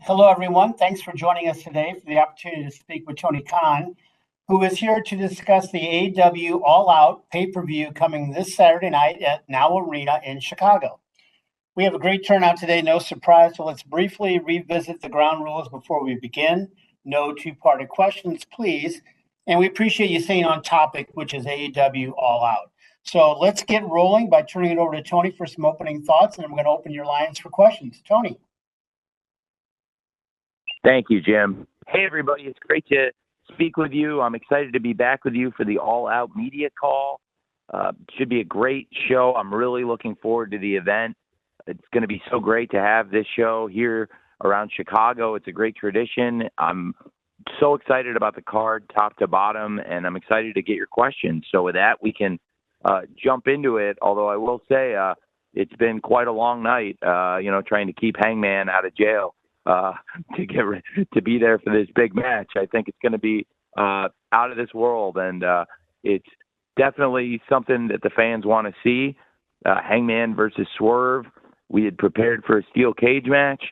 Hello, everyone. Thanks for joining us today for the opportunity to speak with Tony Khan, who is here to discuss the AEW All Out pay-per-view coming this Saturday night at Now Arena in Chicago. We have a great turnout today, no surprise, so let's briefly revisit the ground rules before we begin. No two-parted questions, please. And we appreciate you staying on topic, which is AEW All Out. So let's get rolling by turning it over to Tony for some opening thoughts, and I'm going to open your lines for questions. Tony. Thank you, Jim. Hey, everybody. It's great to speak with you. I'm excited to be back with you for the All Out media call. Should be a great show. I'm really looking forward to the event. It's going to be so great to have this show here around Chicago. It's a great tradition. I'm so excited about the card top to bottom, and I'm excited to get your questions. So with that, we can jump into it, although I will say it's been quite a long night, trying to keep Hangman out of jail. To be there for this big match. I think it's going to be out of this world, and it's definitely something that the fans want to see. Hangman versus Swerve. We had prepared for a steel cage match.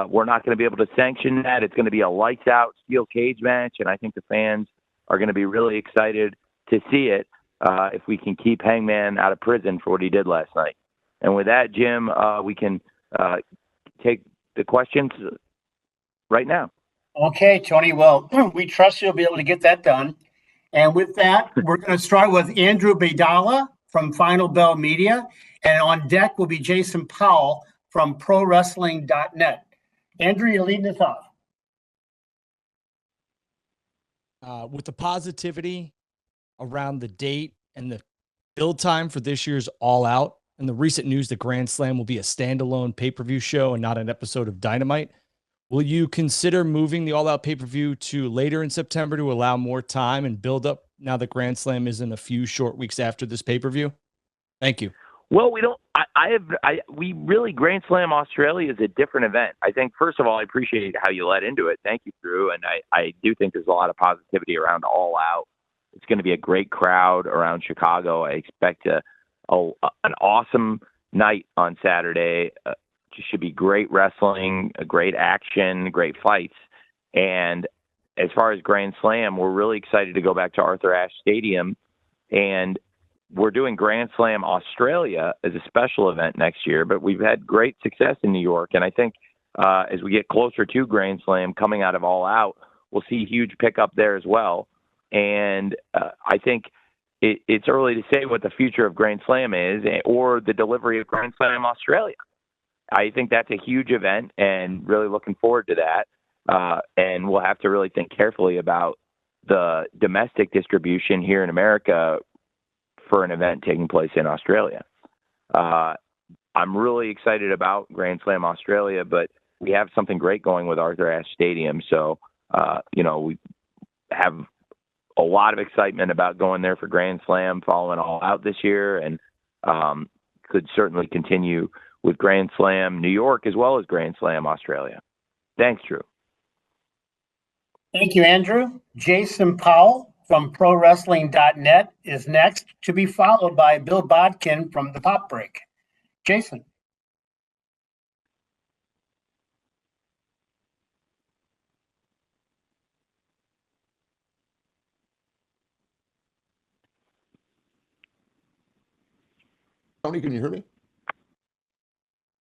We're not going to be able to sanction that. It's going to be a lights out steel cage match, and I think the fans are going to be really excited to see it if we can keep Hangman out of prison for what he did last night. And with that, Jim, we can take the questions right now. Okay, Tony. Well, we trust you'll be able to get that done. And with that, we're going to start with Andrew Baydala from Final Bell Media. And on deck will be Jason Powell from ProWrestling.net. Andrew, you're leading us off. With the positivity around the date and the build time for this year's All Out, and the recent news that Grand Slam will be a standalone pay-per-view show and not an episode of Dynamite, will you consider moving the All Out pay-per-view to later in September to allow more time and build up now that Grand Slam is in a few short weeks after this pay-per-view? Thank you. Well, we don't. We really Grand Slam Australia is a different event. I think first of all, I appreciate how you led into it. Thank you, Drew. And I do think there's a lot of positivity around All Out. It's going to be a great crowd around Chicago. I expect an awesome night on Saturday. Just should be great wrestling, great action, great fights. And as far as Grand Slam, we're really excited to go back to Arthur Ashe Stadium, and we're doing Grand Slam Australia as a special event next year, but we've had great success in New York. And I think as we get closer to Grand Slam coming out of All Out, we'll see huge pickup there as well. And I think it's early to say what the future of Grand Slam is or the delivery of Grand Slam Australia. I think that's a huge event and really looking forward to that. And we'll have to really think carefully about the domestic distribution here in America for an event taking place in Australia. I'm really excited about Grand Slam Australia, but we have something great going with Arthur Ashe Stadium. So, we have a lot of excitement about going there for Grand Slam following All Out this year, and could certainly continue with Grand Slam New York as well as Grand Slam Australia. Thanks, Drew. Thank you, Andrew. Jason Powell from ProWrestling.net is next, to be followed by Bill Bodkin from The Pop Break. Jason. Tony, can you hear me?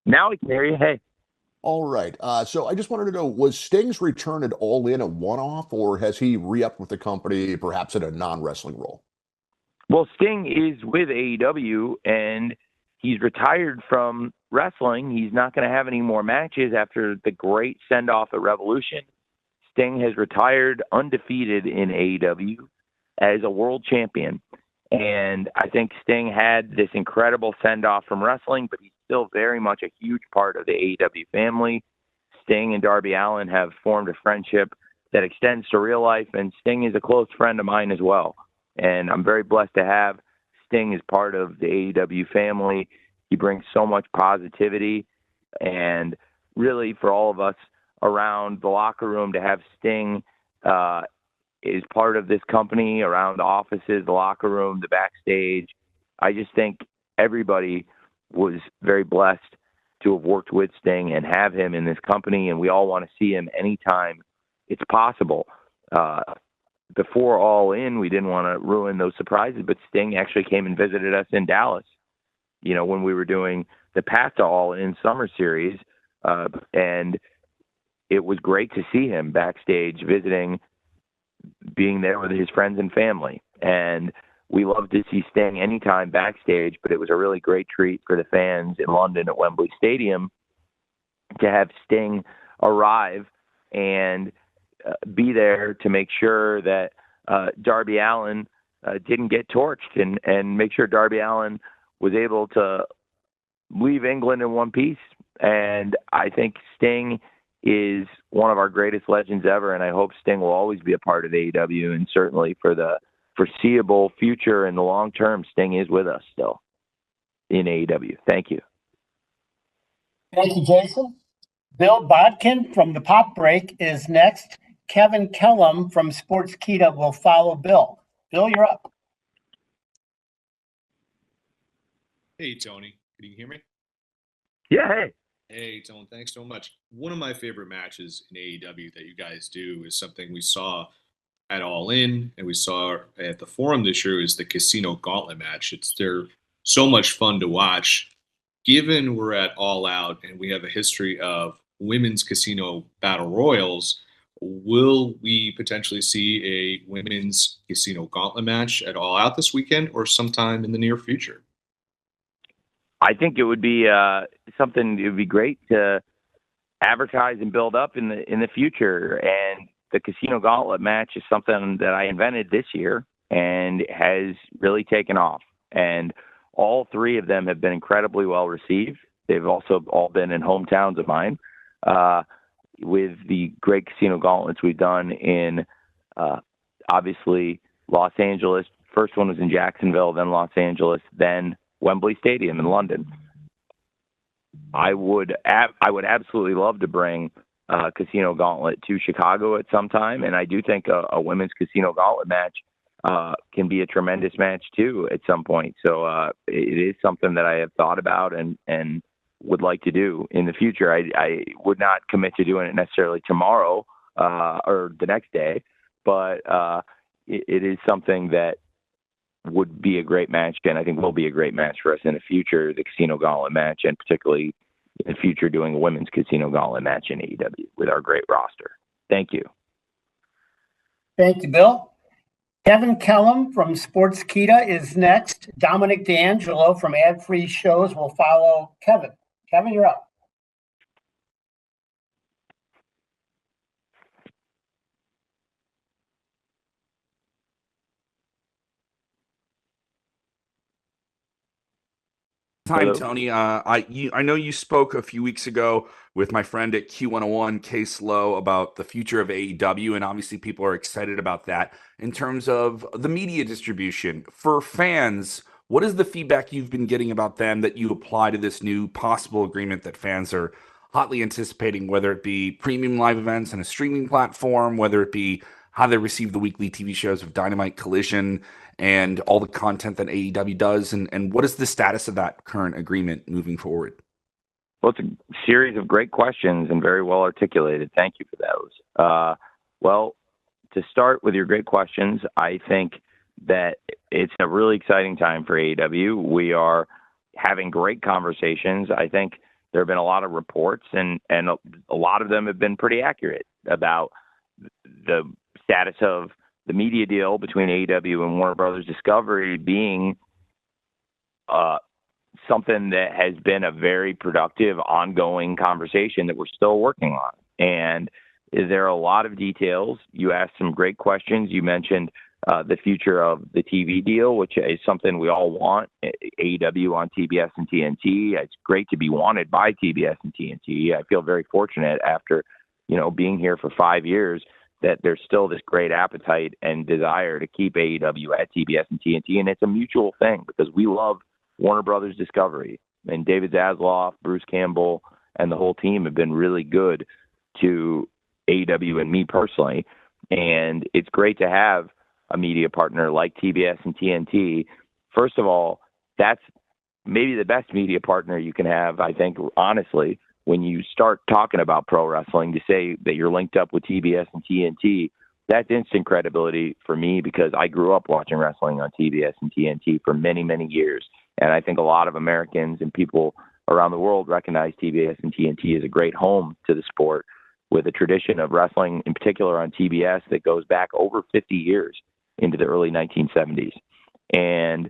Now we can hear you. Hey. All right. So I just wanted to know, was Sting's return at All In a one-off, or has he re-upped with the company, perhaps in a non-wrestling role? Well, Sting is with AEW, and he's retired from wrestling. He's not going to have any more matches after the great send-off at Revolution. Sting has retired undefeated in AEW as a world champion. And I think Sting had this incredible send-off from wrestling, but he's still very much a huge part of the AEW family. Sting and Darby Allin have formed a friendship that extends to real life, and Sting is a close friend of mine as well. And I'm very blessed to have Sting as part of the AEW family. He brings so much positivity, and really for all of us around the locker room to have Sting is part of this company, around the offices, the locker room, the backstage. I just think everybody was very blessed to have worked with Sting and have him in this company, and we all want to see him anytime it's possible. Before All In, we didn't want to ruin those surprises, but Sting actually came and visited us in Dallas, when we were doing the Path to All In Summer Series, and it was great to see him backstage visiting, being there with his friends and family. And we love to see Sting anytime backstage, but it was a really great treat for the fans in London at Wembley Stadium to have Sting arrive and be there to make sure that Darby Allin didn't get torched, and make sure Darby Allin was able to leave England in one piece. And I think Sting is one of our greatest legends ever, and I hope Sting will always be a part of AEW, and certainly for the foreseeable future and the long term, Sting is with us still in AEW. Thank you. Thank you, Jason. Bill Bodkin from the Pop Break is next. Kevin Kellum from Sportskeeda will follow Bill. Bill, you're up. Hey, Tony. Can you hear me? Yeah, hey. Hey, Tony. Thanks so much. One of my favorite matches in AEW that you guys do is something we saw at All In and we saw at the Forum this year is the Casino Gauntlet match. They're so much fun to watch. Given we're at All Out and we have a history of women's casino battle royals, will we potentially see a women's casino gauntlet match at All Out this weekend or sometime in the near future? I think it would be something. It would be great to advertise and build up in the future. And the Casino Gauntlet match is something that I invented this year and has really taken off. And all three of them have been incredibly well received. They've also all been in hometowns of mine. With the great Casino Gauntlets we've done in obviously Los Angeles. First one was in Jacksonville, then Los Angeles, then Wembley Stadium in London. I would absolutely love to bring Casino Gauntlet to Chicago at some time, and I do think a women's Casino Gauntlet match can be a tremendous match too at some point. So it is something that I have thought about and would like to do in the future. I would not commit to doing it necessarily tomorrow or the next day, but it is something that would be a great match, and I think will be a great match for us in the future, the Casino Gauntlet match, and particularly in the future doing a women's Casino Gauntlet match in AEW with our great roster. Thank you. Thank you, Bill. Kevin Kellum from Sportskeeda is next. Dominic D'Angelo from Ad Free Shows will follow Kevin. Kevin, you're up. Time, Hello. Tony. I know you spoke a few weeks ago with my friend at Q101, Case Low, about the future of AEW, and obviously people are excited about that. In terms of the media distribution for fans, what is the feedback you've been getting about them that you apply to this new possible agreement that fans are hotly anticipating, whether it be premium live events and a streaming platform, whether it be how they receive the weekly TV shows of Dynamite, Collision, and all the content that AEW does, and what is the status of that current agreement moving forward? Well, it's a series of great questions and very well articulated. Thank you for those. Well, to start with your great questions, I think that it's a really exciting time for AEW. We are having great conversations. I think there have been a lot of reports, and a lot of them have been pretty accurate about the status of the media deal between AEW and Warner Brothers Discovery being something that has been a very productive, ongoing conversation that we're still working on. And there are a lot of details. You asked some great questions. You mentioned the future of the TV deal, which is something we all want. AEW on TBS and TNT. It's great to be wanted by TBS and TNT. I feel very fortunate after, being here for 5 years that there's still this great appetite and desire to keep AEW at TBS and TNT. And it's a mutual thing because we love Warner Brothers Discovery, and David Zaslav, Bruce Campbell, and the whole team have been really good to AEW and me personally. And it's great to have a media partner like TBS and TNT. First of all, that's maybe the best media partner you can have, I think, honestly, when you start talking about pro wrestling, to say that you're linked up with TBS and TNT, that's instant credibility for me, because I grew up watching wrestling on TBS and TNT for many, many years. And I think a lot of Americans and people around the world recognize TBS and TNT as a great home to the sport, with a tradition of wrestling, in particular on TBS, that goes back over 50 years into the early 1970s. And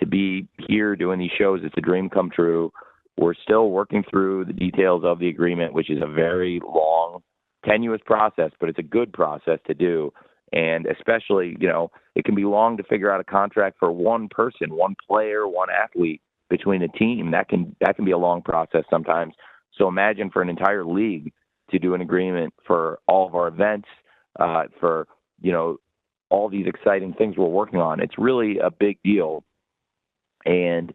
to be here doing these shows, it's a dream come true. We're still working through the details of the agreement, which is a very long, tenuous process, but it's a good process to do. And especially, it can be long to figure out a contract for one person, one player, one athlete between a team. That can be a long process sometimes. So imagine for an entire league to do an agreement for all of our events, for, all these exciting things we're working on. It's really a big deal. And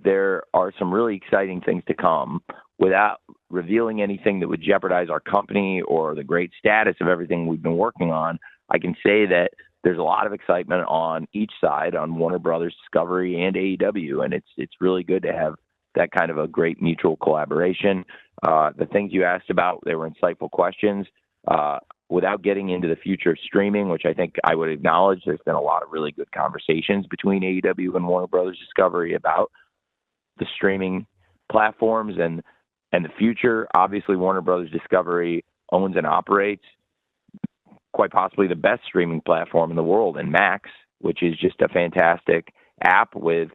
there are some really exciting things to come. Without revealing anything that would jeopardize our company or the great status of everything we've been working on, I can say that there's a lot of excitement on each side, on Warner Brothers Discovery and AEW, and it's really good to have that kind of a great mutual collaboration. The things you asked about, they were insightful questions. Without getting into the future of streaming, which I think I would acknowledge, there's been a lot of really good conversations between AEW and Warner Brothers Discovery about the streaming platforms and the future. Obviously, Warner Brothers Discovery owns and operates quite possibly the best streaming platform in the world, in Max, which is just a fantastic app with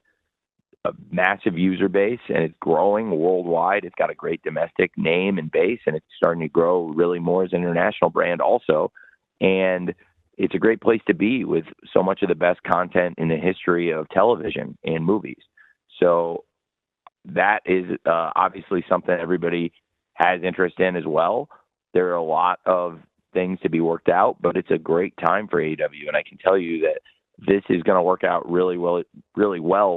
a massive user base, and it's growing worldwide. It's got a great domestic name and base, and it's starting to grow really more as an international brand also. And it's a great place to be, with so much of the best content in the history of television and movies. So that is obviously something everybody has interest in as well. There are a lot of things to be worked out, but it's a great time for AEW, and I can tell you that this is going to work out really well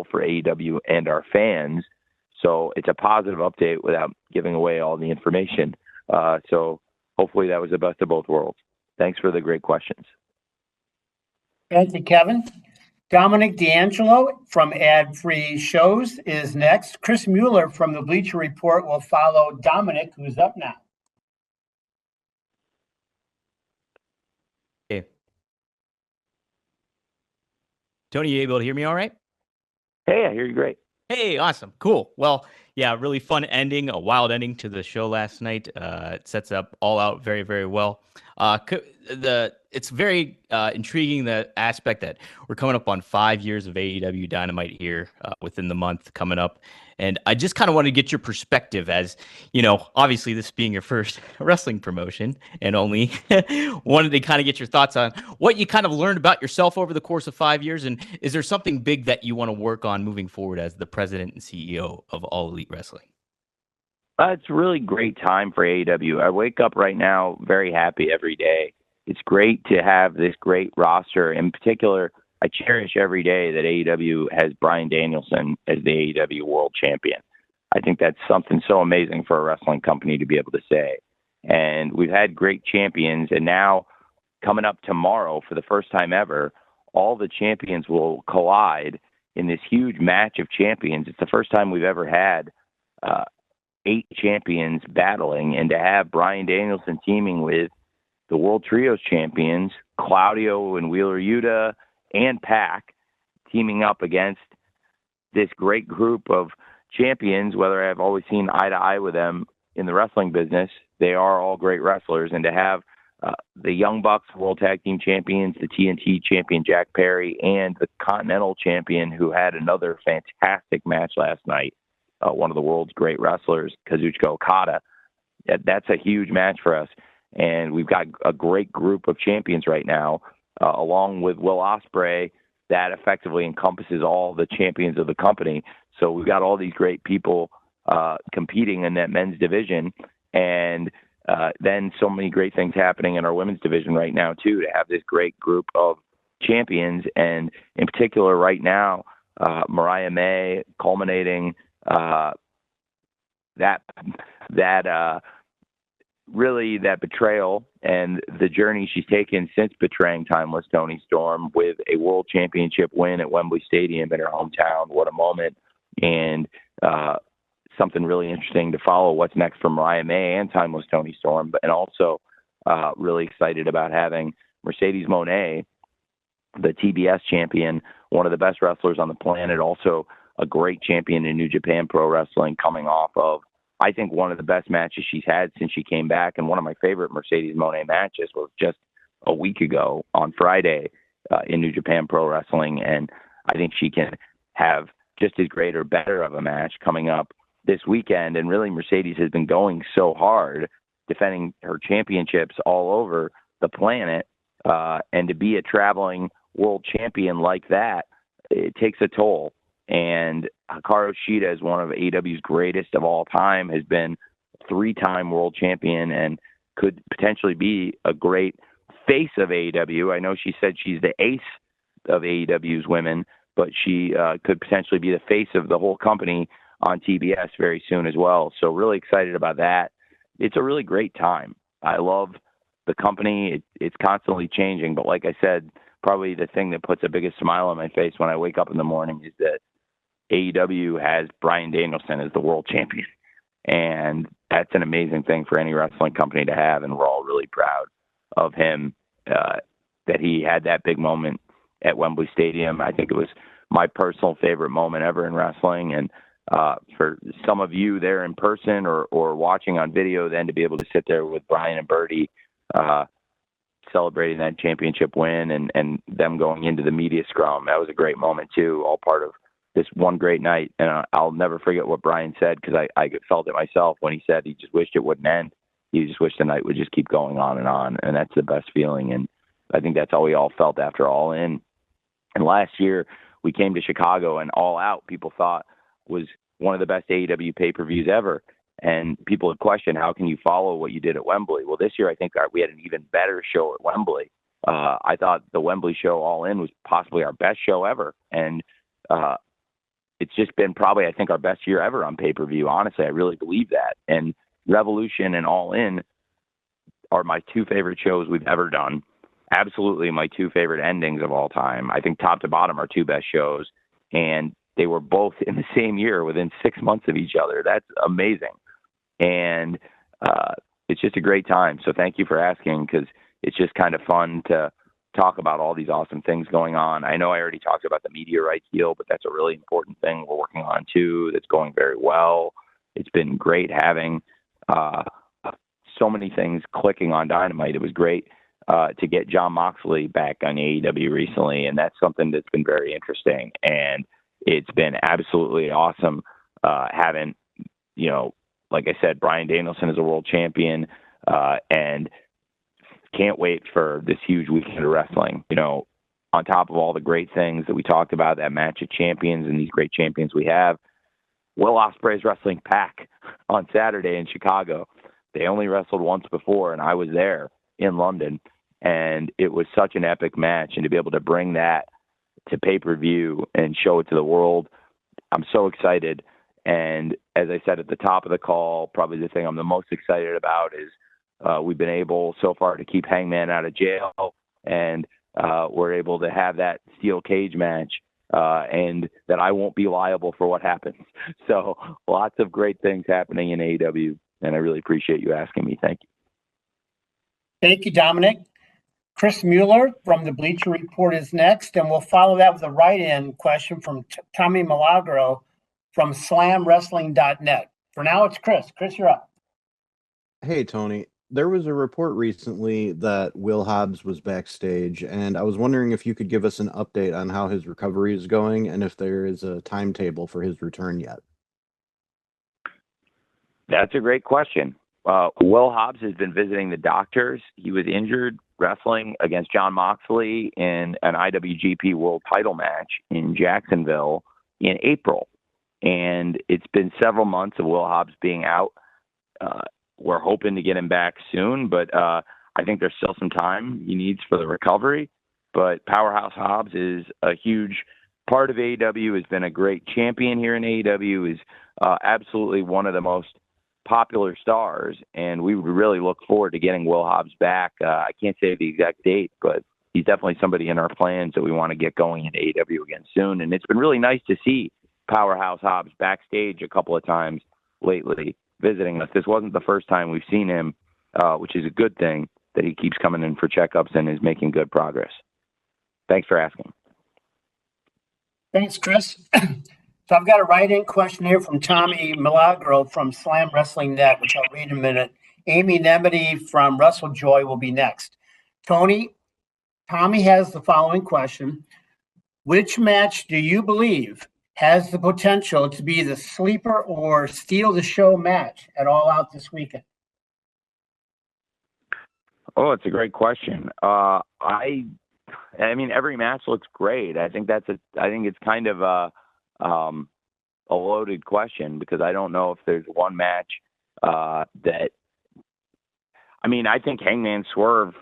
for AEW and our fans. So it's a positive update without giving away all the information. So hopefully that was the best of both worlds. Thanks for the great questions. Thank you, Kevin. Dominic D'Angelo from Ad Free Shows is next. Chris Mueller from the Bleacher Report will follow Dominic, who's up now. Hey. Tony, you able to hear me all right? Hey, I hear you great. Hey, awesome. Cool. Well, yeah, really fun ending, a wild ending to the show last night. It sets up All Out very, very well. It's very intriguing, the aspect that we're coming up on 5 years of AEW Dynamite here within the month coming up. And I just kind of want to get your perspective, as, obviously this being your first wrestling promotion, and only wanted to kind of get your thoughts on what you kind of learned about yourself over the course of 5 years. And is there something big that you want to work on moving forward as the president and CEO of All Elite Wrestling? It's a really great time for AEW. I wake up right now very happy every day. It's great to have this great roster. In particular, I cherish every day that AEW has Bryan Danielson as the AEW World Champion. I think that's something so amazing for a wrestling company to be able to say. And we've had great champions, and now coming up tomorrow for the first time ever, all the champions will collide in this huge match of champions. It's the first time we've ever had 8 champions battling, and to have Bryan Danielson teaming with the World Trios champions, Claudio and Wheeler Yuta and Pac, teaming up against this great group of champions, whether I've always seen eye to eye with them in the wrestling business, they are all great wrestlers. And to have the Young Bucks World Tag Team Champions, the TNT champion Jack Perry, and the Continental champion, who had another fantastic match last night, one of the world's great wrestlers, Kazuchika Okada, that's a huge match for us. And we've got a great group of champions right now, along with Will Ospreay, that effectively encompasses all the champions of the company. So we've got all these great people competing in that men's division. And then so many great things happening in our women's division right now, too, to have this great group of champions. And in particular, right now, Mariah May culminating really that betrayal and the journey she's taken since betraying Timeless Toni Storm with a world championship win at Wembley Stadium in her hometown. What a moment. and something really interesting to follow what's next for Mariah May and Timeless Tony Storm, and also really excited about having Mercedes Moné, the TBS champion, one of the best wrestlers on the planet, also a great champion in New Japan Pro Wrestling, coming off of, I think, one of the best matches she's had since she came back. And one of my favorite Mercedes Moné matches was just a week ago on Friday in New Japan Pro Wrestling. And I think she can have just as great or better of a match coming up this weekend. And really, Mercedes has been going so hard, defending her championships all over the planet. And to be a traveling world champion like that, it takes a toll. And Hikaru Shida is one of AEW's greatest of all time, has been a 3-time world champion, and could potentially be a great face of AEW. I know she said she's the ace of AEW's women, but she could potentially be the face of the whole company on TBS very soon as well. So really excited about that. It's a really great time. I love the company. It's constantly changing, but like I said, probably the thing that puts the biggest smile on my face when I wake up in the morning is that AEW has Bryan Danielson as the world champion. And that's an amazing thing for any wrestling company to have. And we're all really proud of him, that he had that big moment at Wembley Stadium. I think it was my personal favorite moment ever in wrestling. And for some of you there in person or watching on video, then to be able to sit there with Brian and Bertie, celebrating that championship win and them going into the media scrum. That was a great moment too, all part of this one great night. And I'll never forget what Brian said, because I felt it myself when he said he just wished it wouldn't end. He just wished the night would just keep going on. And that's the best feeling. And I think that's how we all felt after All In. And last year we came to Chicago, and All Out, people thought, was one of the best AEW pay-per-views ever. And people had questioned, how can you follow what you did at Wembley? Well, this year I think we had an even better show at Wembley. I thought the Wembley show All In was possibly our best show ever. And it's just been probably, I think, our best year ever on pay-per-view. Honestly, I really believe that. And Revolution and All In are my 2 favorite shows we've ever done. Absolutely my 2 favorite endings of all time. I think top to bottom are 2 best shows. And they were both in the same year within 6 months of each other. That's amazing. And it's just a great time. So thank you for asking, because it's just kind of fun to talk about all these awesome things going on. I know I already talked about the media rights deal, but that's a really important thing we're working on too. That's going very well. It's been great having so many things clicking on Dynamite. It was great to get John Moxley back on AEW recently, and that's something that's been very interesting. And it's been absolutely awesome having, like I said, Bryan Danielson is a world champion, and can't wait for this huge weekend of wrestling. On top of all the great things that we talked about, that match of champions and these great champions we have, Will Ospreay's wrestling Pac on Saturday in Chicago. They only wrestled once before, and I was there in London, and it was such an epic match. And to be able to bring that to pay-per-view and show it to the world, I'm so excited. And as I said at the top of the call, probably the thing I'm the most excited about is we've been able so far to keep Hangman out of jail, and we're able to have that steel cage match, and that I won't be liable for what happens. So lots of great things happening in AEW, and I really appreciate you asking me. Thank you. Thank you, Dominic. Chris Mueller from the Bleacher Report is next, and we'll follow that with a write-in question from Tommy Milagro from slamwrestling.net. For now, it's Chris. Chris, you're up. Hey, Tony. There was a report recently that Will Hobbs was backstage, and I was wondering if you could give us an update on how his recovery is going and if there is a timetable for his return yet. That's a great question. Will Hobbs has been visiting the doctors. He was injured wrestling against John Moxley in an IWGP World Title match in Jacksonville in April. And it's been several months of Will Hobbs being out. We're hoping to get him back soon, but I think there's still some time he needs for the recovery. But Powerhouse Hobbs is a huge part of AEW, has been a great champion here in AEW, is absolutely one of the most popular stars, and we would really look forward to getting Will Hobbs back. I can't say the exact date, but he's definitely somebody in our plans that we want to get going in AEW again soon. And it's been really nice to see Powerhouse Hobbs backstage a couple of times lately visiting us. This wasn't the first time we've seen him, which is a good thing that he keeps coming in for checkups and is making good progress. Thanks for asking. Thanks, Chris. So I've got a write-in question here from Tommy Milagro from Slam Wrestling Net, which I'll read in a minute. Amy Nemedy from Russell Joy will be next. Tommy has the following question. Which match do you believe has the potential to be the sleeper or steal the show match at All Out this weekend? Oh, it's a great question. I mean, every match looks great. I think it's kind of a loaded question because I don't know if there's one match that. I mean, I think Hangman Swerve,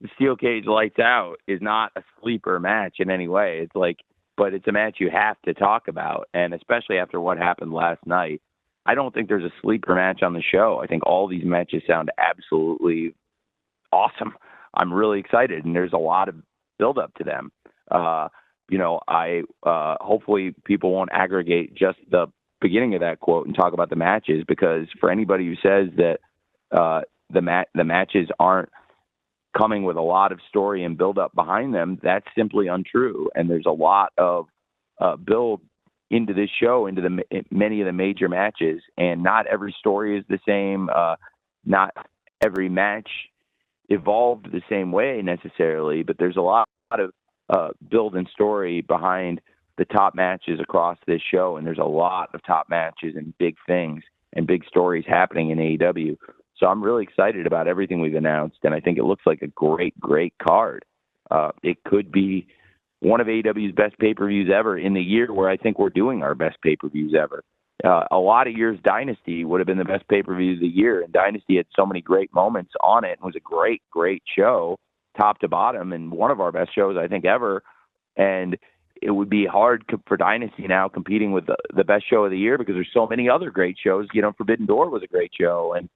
the Steel Cage Lights Out is not a sleeper match in any way. It's like, but it's a match you have to talk about, and especially after what happened last night, I don't think there's a sleeper match on the show. I think all these matches sound absolutely awesome. I'm really excited, and there's a lot of build up to them. Hopefully people won't aggregate just the beginning of that quote and talk about the matches, because for anybody who says that the matches aren't coming with a lot of story and build up behind them, that's simply untrue. And there's a lot of build into this show, into many of the major matches, and not every story is the same. Not every match evolved the same way necessarily, but there's a lot of build and story behind the top matches across this show, and there's a lot of top matches and big things and big stories happening in AEW. So I'm really excited about everything we've announced, and I think it looks like a great card. It could be one of AEW's best pay-per-views ever in the year where I think we're doing our best pay-per-views ever. A lot of years, Dynasty would have been the best pay-per-view of the year, and Dynasty had so many great moments on it and was a great show, top to bottom, and one of our best shows, I think, ever. And it would be hard for Dynasty now competing with the best show of the year because there's so many other great shows. Forbidden Door was a great show, and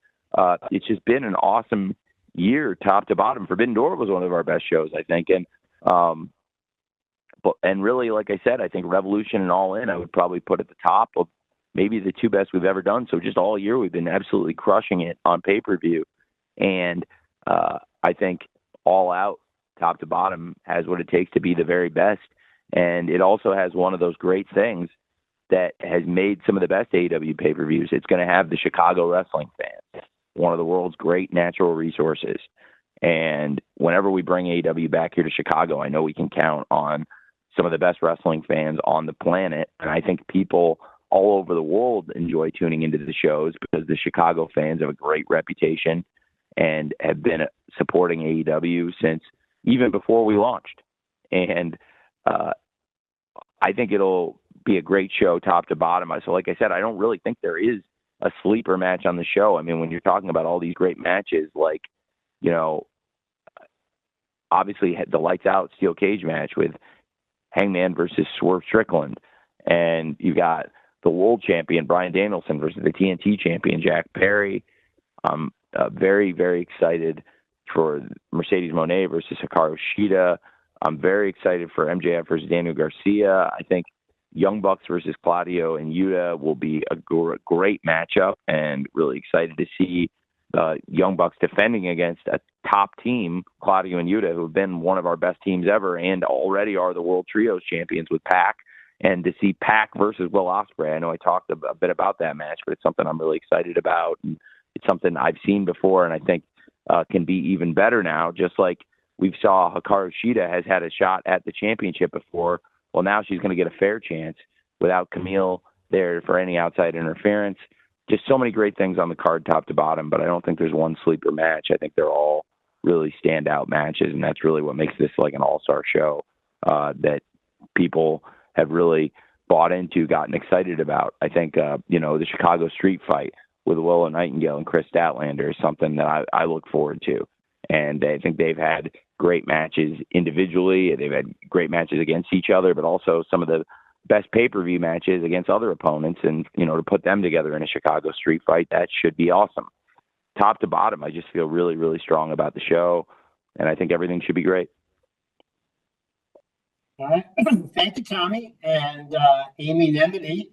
it's just been an awesome year, top to bottom. Forbidden Door was one of our best shows, I think. And really, like I said, I think Revolution and All In, I would probably put at the top of maybe the two best we've ever done. So just all year, we've been absolutely crushing it on pay-per-view. And I think All Out, top to bottom, has what it takes to be the very best. And it also has one of those great things that has made some of the best AEW pay-per-views. It's going to have the Chicago wrestling fans, one of the world's great natural resources. And whenever we bring AEW back here to Chicago, I know we can count on some of the best wrestling fans on the planet. And I think people all over the world enjoy tuning into the shows because the Chicago fans have a great reputation and have been supporting AEW since even before we launched. And I think it'll be a great show top to bottom. So like I said, I don't really think there is a sleeper match on the show. I mean, when you're talking about all these great matches, like, obviously the Lights Out Steel Cage match with Hangman versus Swerve Strickland, and you got the world champion Bryan Danielson versus the TNT champion Jack Perry. I'm very, very excited for Mercedes Moné versus Hikaru Shida. I'm very excited for MJF versus Daniel Garcia. I think Young Bucks versus Claudio and Yuta will be a great matchup, and really excited to see Young Bucks defending against a top team, Claudio and Yuta, who have been one of our best teams ever and already are the World Trios champions with Pac. And to see Pac versus Will Ospreay, I know I talked a bit about that match, but it's something I'm really excited about. And it's something I've seen before, and I think can be even better now, just like we saw Hikaru Shida has had a shot at the championship before. Well, now she's going to get a fair chance without Camille there for any outside interference. Just so many great things on the card, top to bottom, but I don't think there's one sleeper match. I think they're all really standout matches, and that's really what makes this like an all-star show that people have really bought into, gotten excited about. I think, the Chicago Street Fight with Willow Nightingale and Chris Statlander is something that I look forward to. And I think they've had great matches individually. They've had great matches against each other, but also some of the best pay-per-view matches against other opponents. And, to put them together in a Chicago Street Fight, that should be awesome. Top to bottom, I just feel really, really strong about the show, and I think everything should be great. All right. Thank you, Tommy. And Amy Nemedy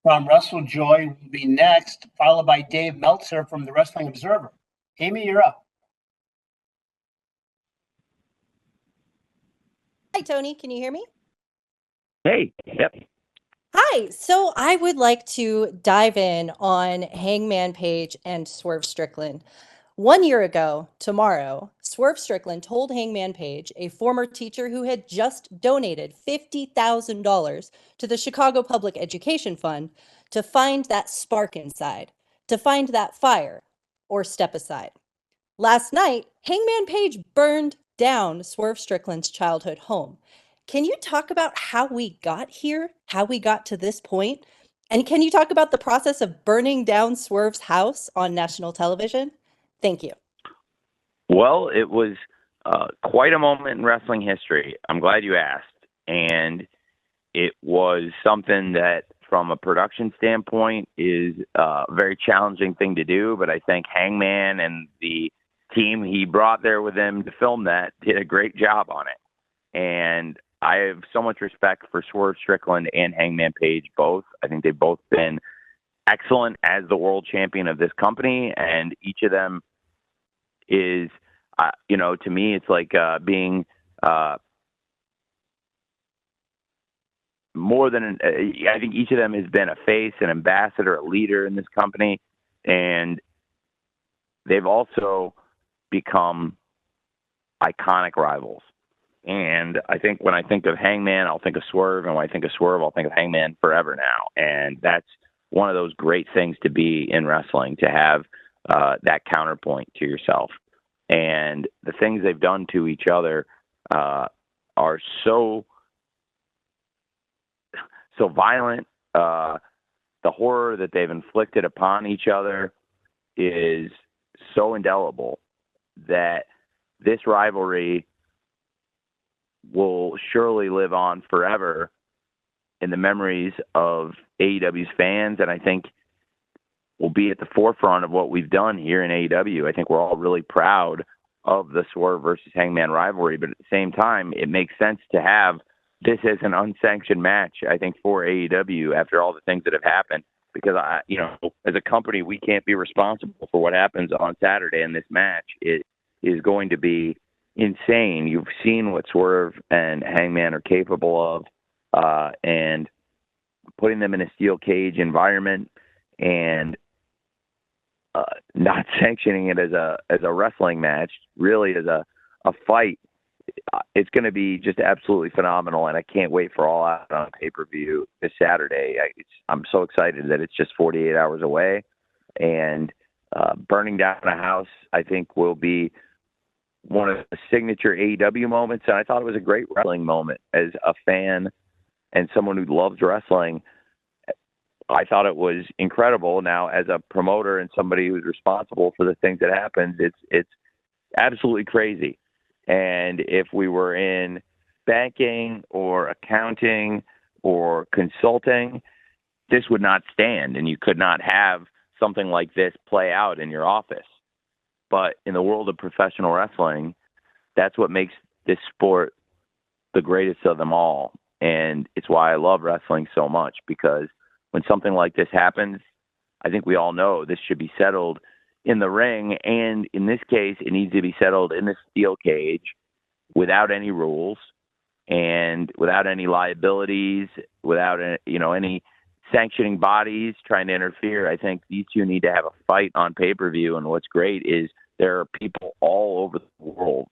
from Wrestle Joy will be next, followed by Dave Meltzer from the Wrestling Observer. Amy, you're up. Hi, Tony. Can you hear me? Hey, yep. Hi. So I would like to dive in on Hangman Page and Swerve Strickland. 1 year ago, tomorrow, Swerve Strickland told Hangman Page, a former teacher who had just donated $50,000 to the Chicago Public Education Fund, to find that spark inside, to find that fire, or step aside. Last night, Hangman Page burned down Swerve Strickland's childhood home. Can you talk about how we got here, how we got to this point? And can you talk about the process of burning down Swerve's house on national television? Thank you. Well, it was quite a moment in wrestling history. I'm glad you asked. And it was something that, from a production standpoint, is a very challenging thing to do. But I think Hangman and the team he brought there with him to film that did a great job on it. And I have so much respect for Swerve Strickland and Hangman Page both. I think they've both been excellent as the world champion of this company, and each of them is, to me, it's like being more than I think each of them has been a face, an ambassador, a leader in this company, and they've also become iconic rivals. And I think when I think of Hangman, I'll think of Swerve, and when I think of Swerve, I'll think of Hangman forever now. And that's one of those great things to be in wrestling, to have that counterpoint to yourself. And the things they've done to each other are so violent. The horror that they've inflicted upon each other is so indelible that this rivalry will surely live on forever in the memories of AEW's fans, and I think will be at the forefront of what we've done here in AEW. I think we're all really proud of the Swerve versus Hangman rivalry, but at the same time, it makes sense to have this as an unsanctioned match, I think, for AEW after all the things that have happened, because as a company, we can't be responsible for what happens on Saturday in this match. It is going to be insane. You've seen what Swerve and Hangman are capable of, and putting them in a steel cage environment and not sanctioning it as a wrestling match, really as a fight, it's going to be just absolutely phenomenal. And I can't wait for All Out on pay-per-view this Saturday. I'm so excited that it's just 48 hours away, and burning down a house, I think, will be one of the signature AEW moments. And I thought it was a great wrestling moment as a fan and someone who loves wrestling. I thought it was incredible. Now, as a promoter and somebody who's responsible for the things that happened, it's absolutely crazy. And if we were in banking or accounting or consulting, this would not stand, and you could not have something like this play out in your office. But in the world of professional wrestling, that's what makes this sport the greatest of them all. And it's why I love wrestling so much, because when something like this happens, I think we all know this should be settled in the ring. And in this case, it needs to be settled in the steel cage without any rules and without any liabilities, without any sanctioning bodies trying to interfere. I think these two need to have a fight on pay-per-view. And what's great is there are people all over the world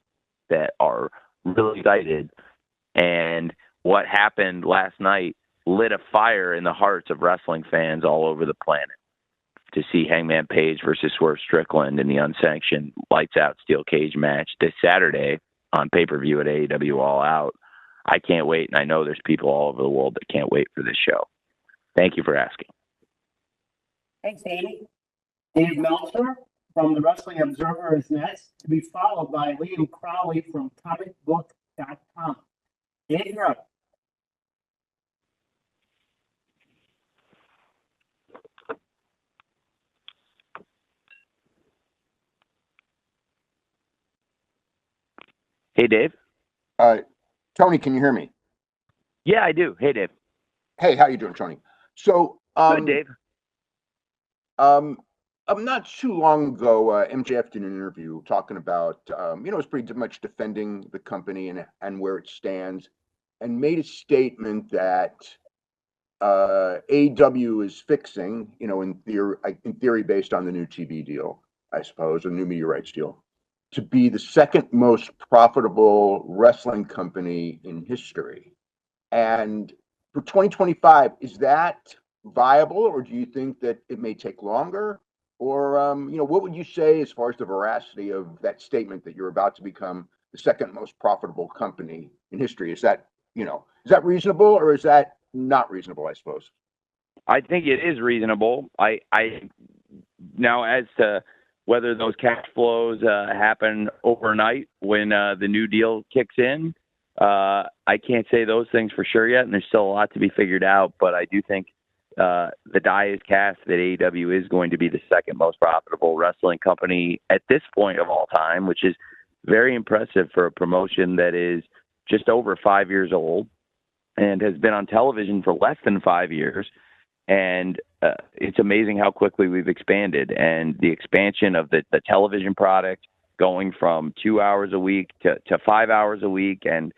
that are really excited. And what happened last night lit a fire in the hearts of wrestling fans all over the planet to see Hangman Page versus Swerve Strickland in the unsanctioned lights out steel cage match this Saturday on pay-per-view at AEW All Out. I can't wait. And I know there's people all over the world that can't wait for this show. Thank you for asking. Thanks, Andy. Dave Meltzer from the Wrestling Observer is next, to be followed by Liam Crowley from comicbook.com. Dave, you're up. Hey, Dave. Tony, can you hear me? Yeah, I do. Hey, Dave. Hey, how you doing, Tony? So, Good, Dave. not too long ago, MJF did an interview talking about, it was pretty much defending the company and where it stands, and made a statement that AEW is fixing, in theory, based on the new TV deal, I suppose, a new media rights deal, to be the second most profitable wrestling company in history. And for 2025, is that viable, or do you think that it may take longer? Or, what would you say as far as the veracity of that statement that you're about to become the second most profitable company in history? Is that reasonable, or is that not reasonable, I suppose? I think it is reasonable. I now, as to whether those cash flows happen overnight when the new deal kicks in, I can't say those things for sure yet, and there's still a lot to be figured out. But I do think the die is cast that AEW is going to be the second most profitable wrestling company at this point of all time, which is very impressive for a promotion that is just over 5 years old and has been on television for less than 5 years. And it's amazing how quickly we've expanded, and the expansion of the television product going from 2 hours a week to 5 hours a week, and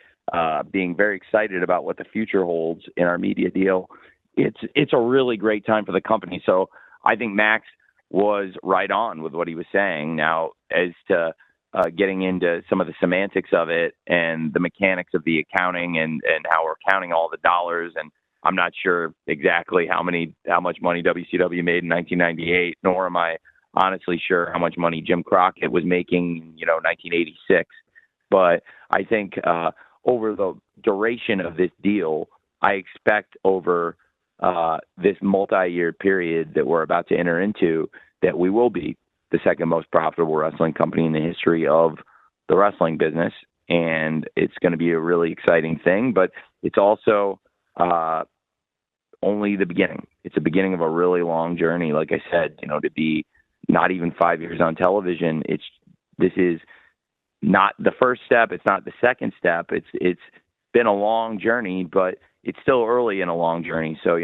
being very excited about what the future holds in our media deal. It's a really great time for the company. So I think Max was right on with what he was saying. Now, as to getting into some of the semantics of it and the mechanics of the accounting and how we're counting all the dollars, and I'm not sure exactly how much money WCW made in 1998, nor am I honestly sure how much money Jim Crockett was making, 1986. But I think over the duration of this deal, I expect over this multi-year period that we're about to enter into, that we will be the second most profitable wrestling company in the history of the wrestling business. And it's going to be a really exciting thing, but it's also only the beginning. It's the beginning of a really long journey. Like I said, to be not even 5 years on television, this is not the first step. It's not the second step. It's been a long journey, but it's still early in a long journey. So,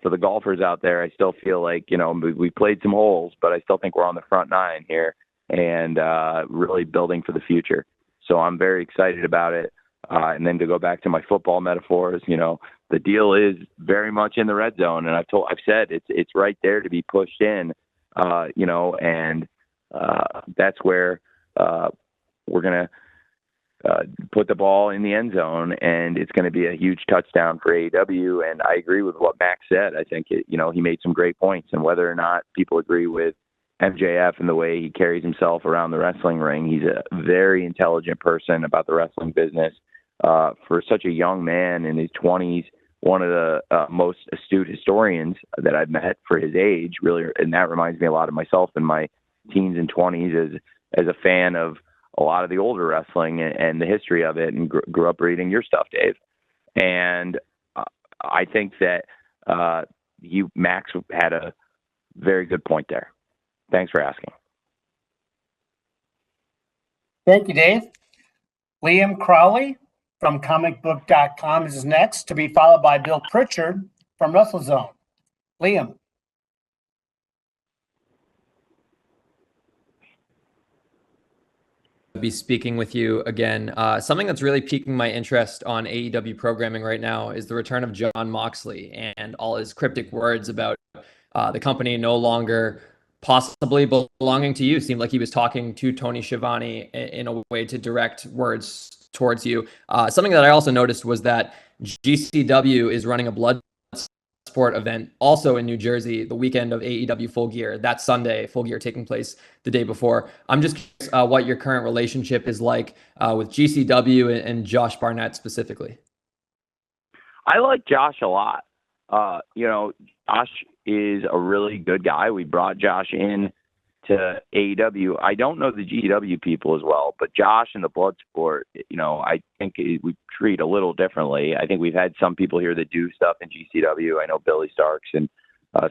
for the golfers out there, I still feel like, we played some holes, but I still think we're on the front nine here and really building for the future. So I'm very excited about it. And then to go back to my football metaphors, the deal is very much in the red zone. And I've said it's right there to be pushed in, and that's where we're going to put the ball in the end zone, and it's going to be a huge touchdown for AEW. And I agree with what Max said. I think, he made some great points, and whether or not people agree with MJF and the way he carries himself around the wrestling ring, he's a very intelligent person about the wrestling business. For such a young man in his 20s, one of the most astute historians that I've met for his age, really, and that reminds me a lot of myself in my teens and 20s as a fan of a lot of the older wrestling and the history of it, and grew up reading your stuff, Dave. And I think that Max had a very good point there. Thanks for asking. Thank you, Dave. Liam Crowley from comicbook.com is next, to be followed by Bill Pritchard from WrestleZone. Liam. Be speaking with you again. Something that's really piquing my interest on AEW programming right now is the return of Jon Moxley and all his cryptic words about the company no longer possibly belonging to you. Seemed like he was talking to Tony Schiavone in a way to direct words towards you. Something that I also noticed was that GCW is running a blood sport event also in New Jersey the weekend of AEW Full Gear, that Sunday, Full Gear taking place the day before. I'm just curious what your current relationship is like with GCW and Josh Barnett specifically. I like Josh a lot. Josh is a really good guy. We brought Josh in to AEW. I don't know the GCW people as well, but Josh and the blood sport, I think we treat a little differently. I think we've had some people here that do stuff in GCW. I know Billy Starks and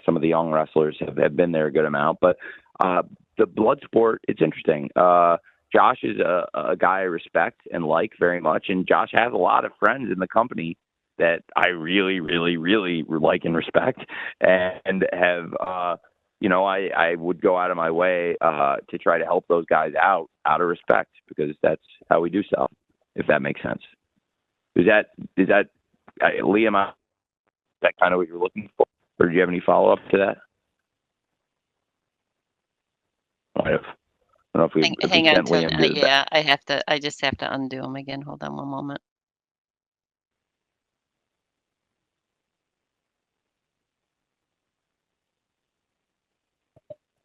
some of the young wrestlers have been there a good amount, but the blood sport, it's interesting. Josh is a guy I respect and like very much, and Josh has a lot of friends in the company that I really, really, really like and respect, and have, I would go out of my way to try to help those guys out of respect, because that's how we do stuff, if that makes sense. Is that Liam, is that kind of what you're looking for? Or do you have any follow-up to that? I don't know if we Hang on, sent Tony. Liam to the back. Yeah, I just have to undo him again. Hold on one moment.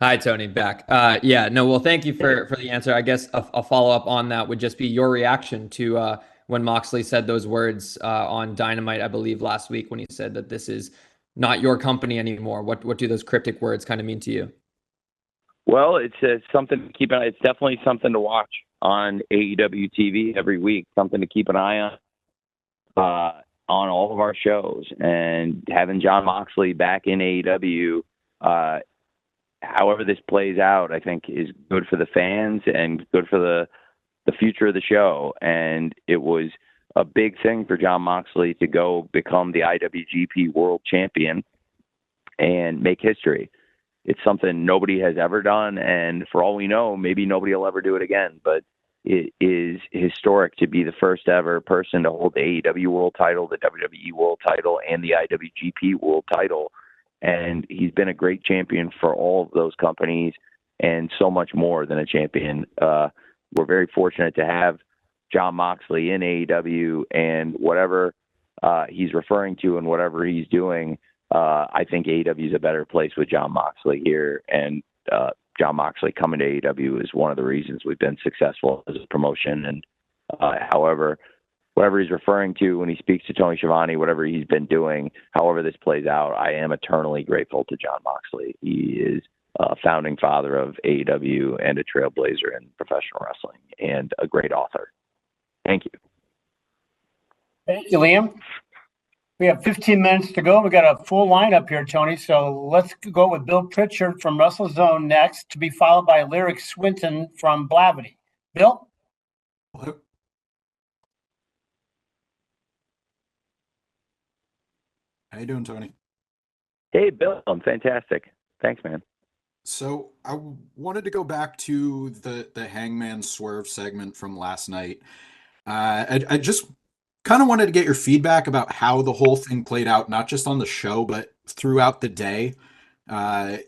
Hi, Tony, back. Yeah, no, well, thank you for the answer. I guess a follow-up on that would just be your reaction to when Moxley said those words on Dynamite, I believe, last week, when he said that this is not your company anymore. What do those cryptic words kind of mean to you? Well, it's something to keep an eye. It's definitely something to watch on AEW TV every week. Something to keep an eye on all of our shows. And having John Moxley back in AEW, however this plays out, I think is good for the fans and good for the future of the show. And it was a big thing for John Moxley to go become the IWGP World Champion and make history. It's something nobody has ever done, and for all we know, maybe nobody will ever do it again. But it is historic to be the first ever person to hold the AEW World Title, the WWE World Title, and the IWGP World Title. And he's been a great champion for all of those companies, and so much more than a champion. We're very fortunate to have John Moxley in AEW, and whatever he's referring to and whatever he's doing, I think AEW is a better place with John Moxley here, and John Moxley coming to AEW is one of the reasons we've been successful as a promotion. And however, whatever he's referring to when he speaks to Tony Schiavone, whatever he's been doing, however this plays out, I am eternally grateful to John Moxley. He is a founding father of AEW and a trailblazer in professional wrestling and a great author. Thank you. Thank you, Liam. We have 15 minutes to go. We got a full lineup here, Tony. So let's go with Bill Pritchard from WrestleZone next, to be followed by Lyric Swinton from Blavity. Bill? Hello. How you doing, Tony? Hey, Bill. I'm fantastic. Thanks, man. So I wanted to go back to the Hangman Swerve segment from last night. I just kind of wanted to get your feedback about how the whole thing played out, not just on the show, but throughout the day.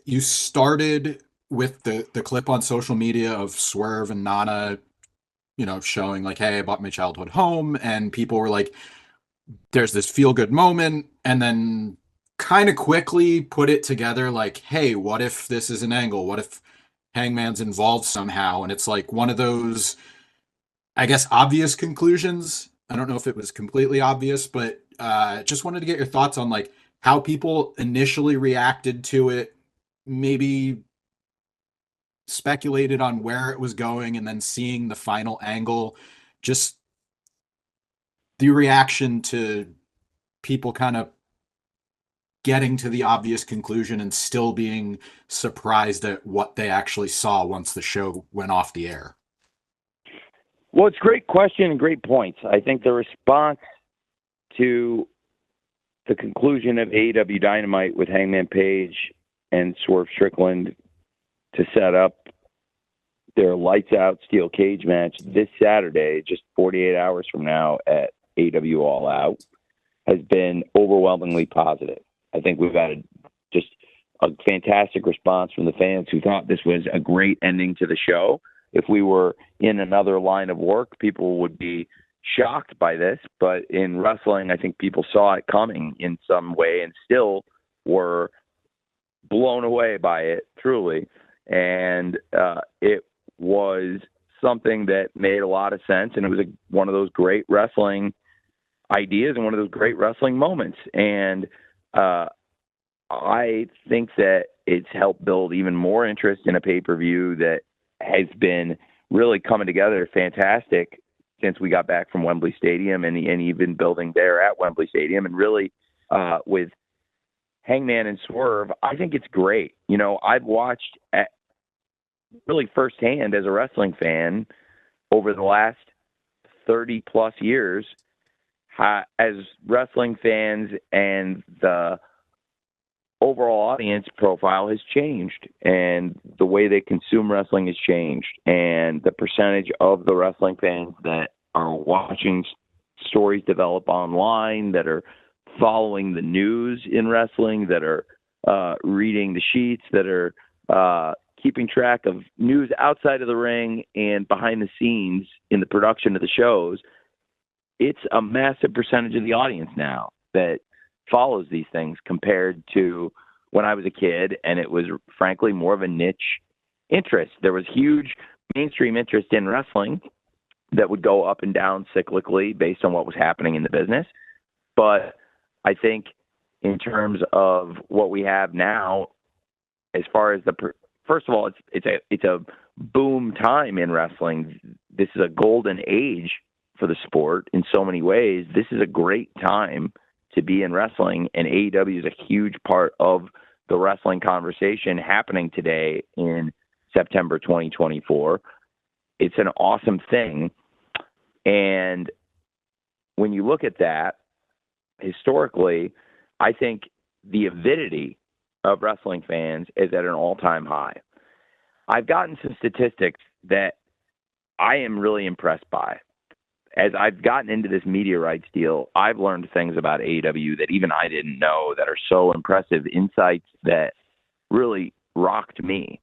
You started with the clip on social media of Swerve and Nana, showing like, hey, I bought my childhood home, and people were like, there's this feel-good moment, and then kind of quickly put it together like, hey, what if this is an angle? What if Hangman's involved somehow? And it's like one of those, I guess, obvious conclusions. I don't know if it was completely obvious, but just wanted to get your thoughts on like how people initially reacted to it, maybe speculated on where it was going, and then seeing the final angle, just the reaction to people kind of getting to the obvious conclusion and still being surprised at what they actually saw once the show went off the air. Well, it's a great question and great points. I think the response to the conclusion of AEW Dynamite with Hangman Page and Swerve Strickland to set up their lights out steel cage match this Saturday, just 48 hours from now at AEW All Out, has been overwhelmingly positive. I think we've had just a fantastic response from the fans who thought this was a great ending to the show. If we were in another line of work, people would be shocked by this. But in wrestling, I think people saw it coming in some way and still were blown away by it, truly. And it was something that made a lot of sense. And it was one of those great wrestling ideas and one of those great wrestling moments. And I think that it's helped build even more interest in a pay-per-view that has been really coming together fantastic since we got back from Wembley Stadium, and even building there at Wembley Stadium. And really with Hangman and Swerve, I think it's great. I've watched really firsthand as a wrestling fan over the last 30 plus years as wrestling fans and the overall audience profile has changed, and the way they consume wrestling has changed, and the percentage of the wrestling fans that are watching stories develop online, that are following the news in wrestling, that are reading the sheets, that are keeping track of news outside of the ring and behind the scenes in the production of the shows. It's a massive percentage of the audience now that follows these things compared to when I was a kid, and it was frankly more of a niche interest. There was huge mainstream interest in wrestling that would go up and down cyclically based on what was happening in the business. But I think in terms of what we have now, as far as first of all, it's a boom time in wrestling. This is a golden age for the sport in so many ways. This is a great time to be in wrestling, and AEW is a huge part of the wrestling conversation happening today in September 2024. It's an awesome thing. And when you look at that historically, I think the avidity of wrestling fans is at an all-time high. I've gotten some statistics that I am really impressed by. As I've gotten into this media rights deal, I've learned things about AEW that even I didn't know, that are so impressive, insights that really rocked me.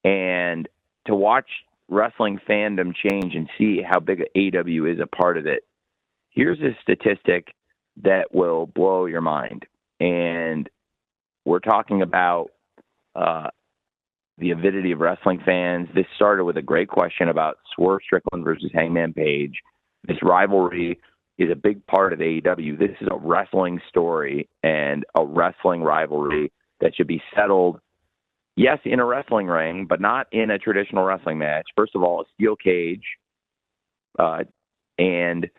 And to watch wrestling fandom change and see how big AEW is a part of it, here's a statistic that will blow your mind. And we're talking about the avidity of wrestling fans. This started with a great question about Swerve Strickland versus Hangman Page. This rivalry is a big part of AEW. This is a wrestling story and a wrestling rivalry that should be settled, yes, in a wrestling ring, but not in a traditional wrestling match. First of all, a steel cage, and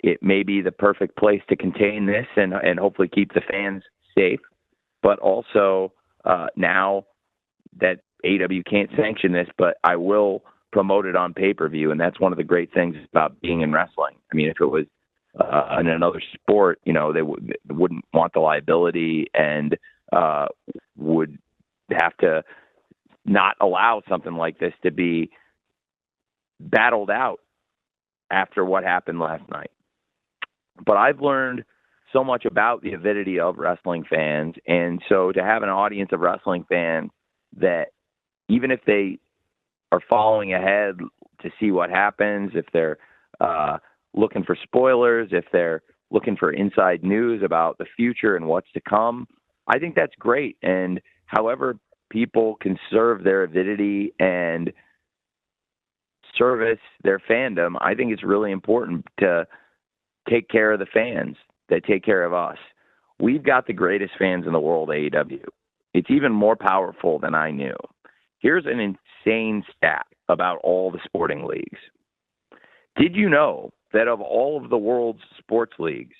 it may be the perfect place to contain this and hopefully keep the fans safe. But also now that AEW can't sanction this, but I will promote it on pay-per-view, and that's one of the great things about being in wrestling. I mean, if it was in another sport, they wouldn't want the liability and would have to not allow something like this to be battled out after what happened last night. But I've learned so much about the avidity of wrestling fans, and so to have an audience of wrestling fans that even if they are following ahead to see what happens, if they're looking for spoilers, if they're looking for inside news about the future and what's to come, I think that's great. And however people can serve their avidity and service their fandom, I think it's really important to take care of the fans that take care of us. We've got the greatest fans in the world, AEW. It's even more powerful than I knew. Here's an insane stat about all the sporting leagues. Did you know that of all of the world's sports leagues,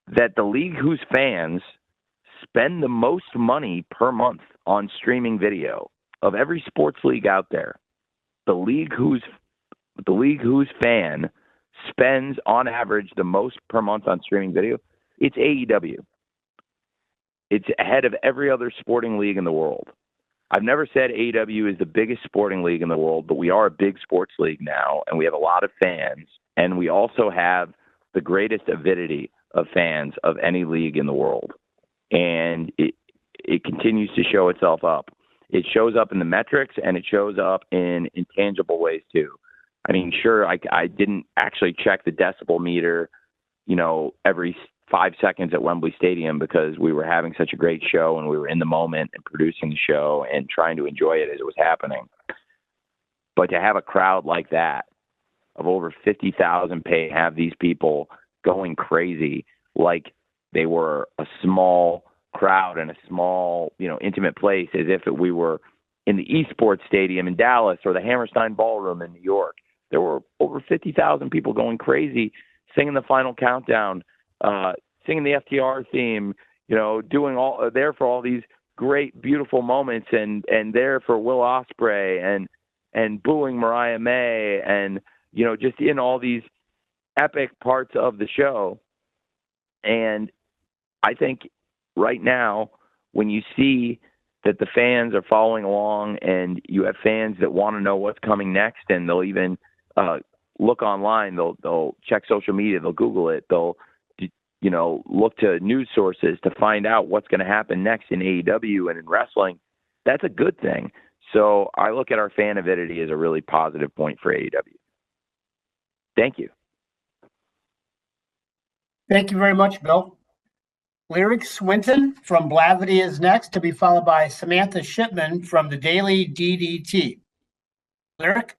that the league whose fans spend the most money per month on streaming video of every sports league out there, the league whose fan spends on average the most per month on streaming video, it's AEW. It's ahead of every other sporting league in the world. I've never said AEW is the biggest sporting league in the world, but we are a big sports league now, and we have a lot of fans, and we also have the greatest avidity of fans of any league in the world. And it continues to show itself up. It shows up in the metrics, and it shows up in intangible ways too. I mean, sure, I didn't actually check the decibel meter, every 5 seconds at Wembley Stadium because we were having such a great show and we were in the moment and producing the show and trying to enjoy it as it was happening. But to have a crowd like that of over 50,000 have these people going crazy like they were a small crowd in a small, intimate place, as if we were in the eSports Stadium in Dallas or the Hammerstein Ballroom in New York. There were over 50,000 people going crazy, singing the final countdown, singing the FTR theme, doing all there for all these great, beautiful moments, and there for Will Ospreay and booing Mariah May, and just in all these epic parts of the show. And I think right now, when you see that the fans are following along and you have fans that want to know what's coming next, and they'll even look online, they'll check social media, they'll Google it, they'll look to news sources to find out what's going to happen next in AEW and in wrestling. That's a good thing. So I look at our fan avidity as a really positive point for AEW. Thank you. Thank you very much, Bill. Lyric Swinton from Blavity is next, to be followed by Samantha Shipman from the Daily DDT. Lyric?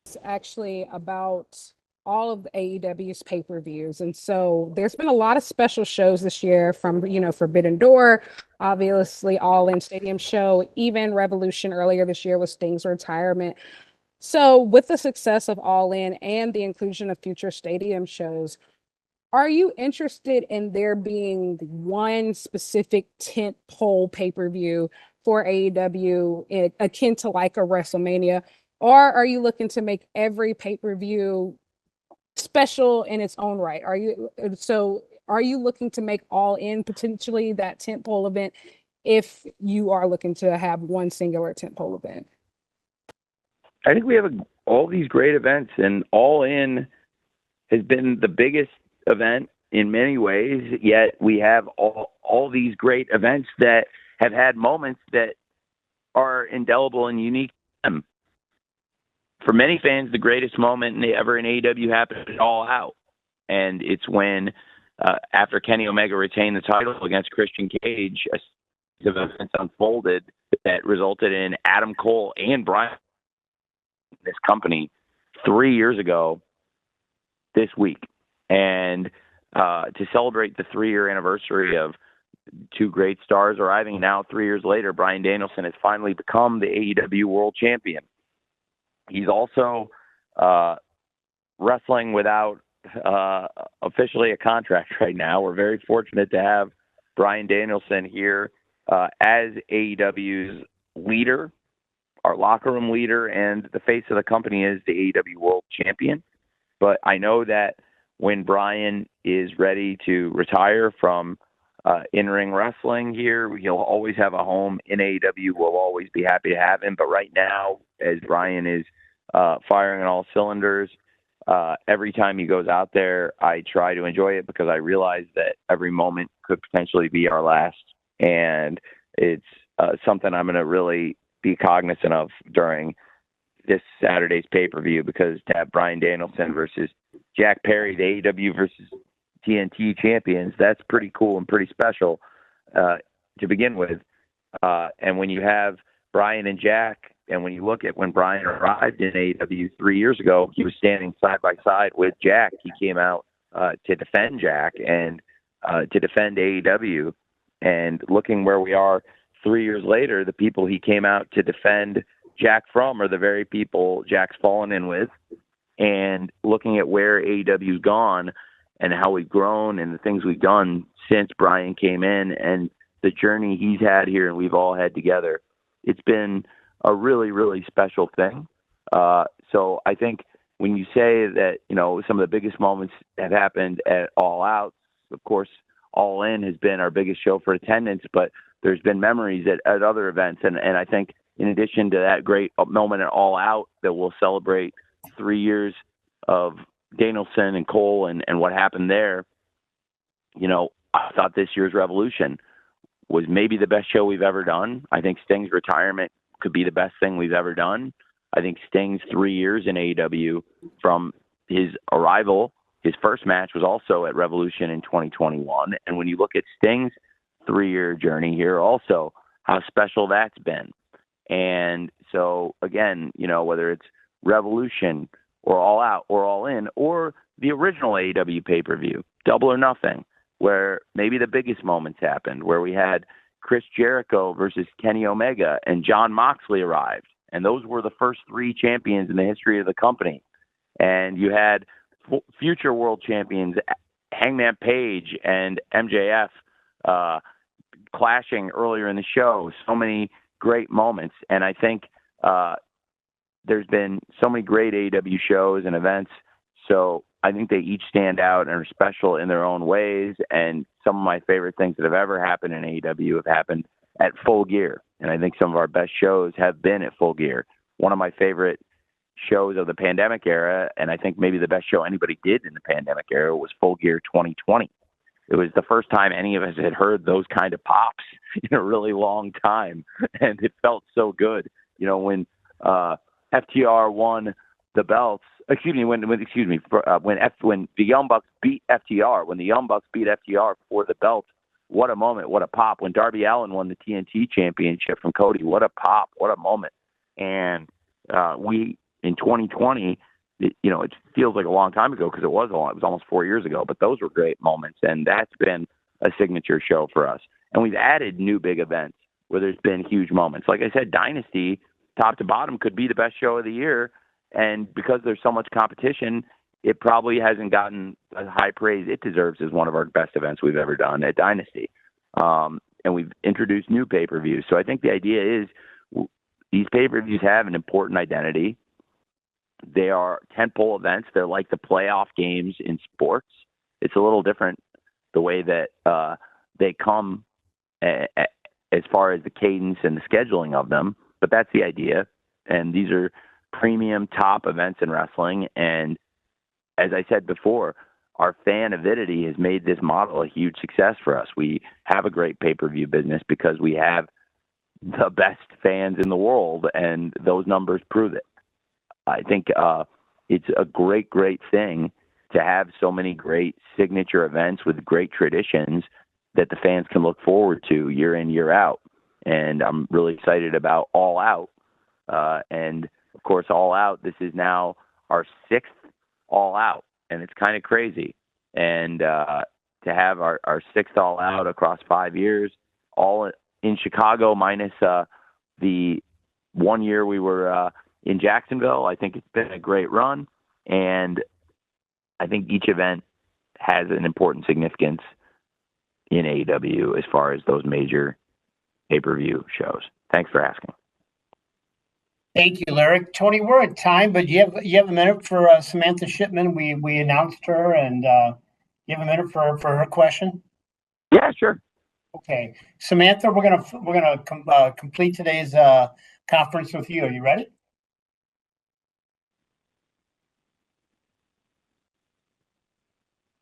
It's actually about all of the AEW's pay-per-views. And so there's been a lot of special shows this year from, Forbidden Door, obviously All In Stadium Show, even Revolution earlier this year with Sting's retirement. So with the success of All In and the inclusion of future stadium shows, are you interested in there being one specific tent pole pay-per-view for AEW akin to like a WrestleMania? Or are you looking to make every pay-per-view special in its own right? Are you looking to make All In potentially that tentpole event if you are looking to have one singular tentpole event? I think we have all these great events, and All In has been the biggest event in many ways, yet we have all these great events that have had moments that are indelible and unique to them. For many fans, the greatest moment ever in AEW happened at All Out. And it's when, after Kenny Omega retained the title against Christian Cage, a series of events unfolded that resulted in Adam Cole and Brian, this company, 3 years ago this week. And to celebrate the 3-year anniversary of two great stars arriving, now 3 years later, Bryan Danielson has finally become the AEW World Champion. He's also wrestling without officially a contract right now. We're very fortunate to have Bryan Danielson here as AEW's leader, our locker room leader, and the face of the company is the AEW World Champion. But I know that when Bryan is ready to retire from in-ring wrestling here, he'll always have a home in AEW. We'll always be happy to have him. But right now, as Bryan is firing on all cylinders, every time he goes out there, I try to enjoy it because I realize that every moment could potentially be our last. And it's something I'm going to really be cognizant of during this Saturday's pay-per-view, because to have Bryan Danielson versus Jack Perry, the AEW versus TNT champions, that's pretty cool and pretty special to begin with. And when you have Bryan and Jack, and when you look at when Bryan arrived in AEW 3 years ago, he was standing side by side with Jack. He came out to defend Jack and to defend AEW. And looking where we are 3 years later, the people he came out to defend Jack from are the very people Jack's fallen in with. And looking at where AEW's gone and how we've grown and the things we've done since Bryan came in and the journey he's had here and we've all had together, it's been a really, really special thing. So I think when you say that, some of the biggest moments have happened at All Out, of course, All In has been our biggest show for attendance, but there's been memories at other events. And I think in addition to that great moment at All Out that we'll celebrate 3 years of Danielson and Cole and what happened there, I thought this year's Revolution was maybe the best show we've ever done. I think Sting's retirement could be the best thing we've ever done. I think Sting's 3 years in AEW from his arrival, his first match was also at Revolution in 2021. And when you look at Sting's 3-year journey here also, how special that's been. And so again, whether it's Revolution or All Out or All In or the original AEW pay-per-view, Double or Nothing, where maybe the biggest moments happened, where we had Chris Jericho versus Kenny Omega and John Moxley arrived. And those were the first 3 champions in the history of the company. And you had future world champions, Hangman Page and MJF, clashing earlier in the show. So many great moments. And I think there's been so many great AEW shows and events. So I think they each stand out and are special in their own ways. And some of my favorite things that have ever happened in AEW have happened at Full Gear. And I think some of our best shows have been at Full Gear. One of my favorite shows of the pandemic era, and I think maybe the best show anybody did in the pandemic era, was Full Gear 2020. It was the first time any of us had heard those kind of pops in a really long time. And it felt so good. You know, when FTR won the belts, when the Young Bucks beat FTR, when the Young Bucks beat FTR for the belt, what a moment, what a pop. When Darby Allin won the TNT championship from Cody, what a pop, what a moment. And we, in 2020, it feels like a long time ago because it was almost 4 years ago, but those were great moments. And that's been a signature show for us. And we've added new big events where there's been huge moments. Like I said, Dynasty, top to bottom, could be the best show of the year. And because there's so much competition, it probably hasn't gotten the high praise it deserves as one of our best events we've ever done at Dynasty. And we've introduced new pay-per-views. So I think the idea is these pay-per-views have an important identity. They are tentpole events. They're like the playoff games in sports. It's a little different the way that they come as far as the cadence and the scheduling of them, but that's the idea. And these are premium top events in wrestling. And as I said before, our fan avidity has made this model a huge success for us. We have a great pay-per-view business because we have the best fans in the world, and those numbers prove it. I think it's a great, great thing to have so many great signature events with great traditions that the fans can look forward to year in, year out. And I'm really excited about All Out. And, of course, All Out, this is now our 6th All Out, and it's kind of crazy. And to have our 6th All Out across 5 years, all in Chicago minus the 1 year we were in Jacksonville, I think it's been a great run. And I think each event has an important significance in AEW as far as those major pay-per-view shows. Thanks for asking. Thank you, Larry. Tony, we're at time, but you have a minute for Samantha Shipman. We announced her, and you have a minute for her question. Yeah, sure. Okay, Samantha, we're gonna complete today's conference with you. Are you ready?